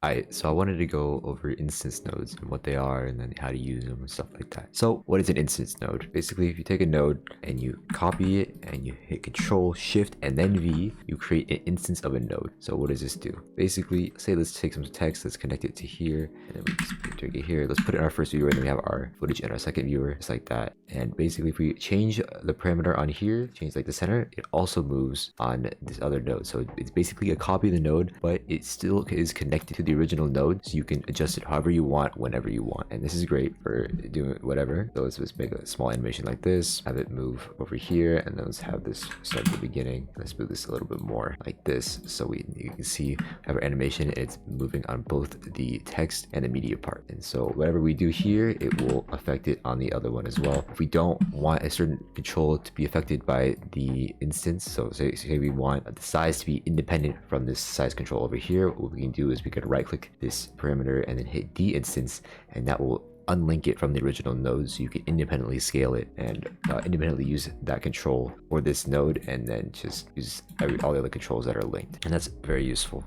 Alright, so I wanted to go over instance nodes and what they are and then how to use them and stuff like that. So what is an instance node? Basically, if you take a node and you copy it and you hit Control, Shift, and then V, you create an instance of a node. So what does this do? Basically, say let's take some text, let's connect it to here, and then we just take it here. Let's put it in our first viewer, and then we have our footage in our second viewer, just like that. And basically, if we change the parameter on here, change like the center, it also moves on this other node. So it's basically a copy of the node, but it still is connected to the original node, so you can adjust it however you want, whenever you want. And this is great for doing whatever. So let's just make a small animation like this, have it move over here, and then let's have this start at the beginning. Let's move this a little bit more like this, so you can see have our animation. It's moving on both the text and the media part, and so whatever we do here, it will affect it on the other one as well. If we don't want a certain control to be affected by the instance, so say we want the size to be independent from this size control over here, what we can do is we can right click this parameter and then hit deinstance, and that will unlink it from the original node, so you can independently scale it and independently use that control for this node, and then just use all the other controls that are linked. And that's very useful.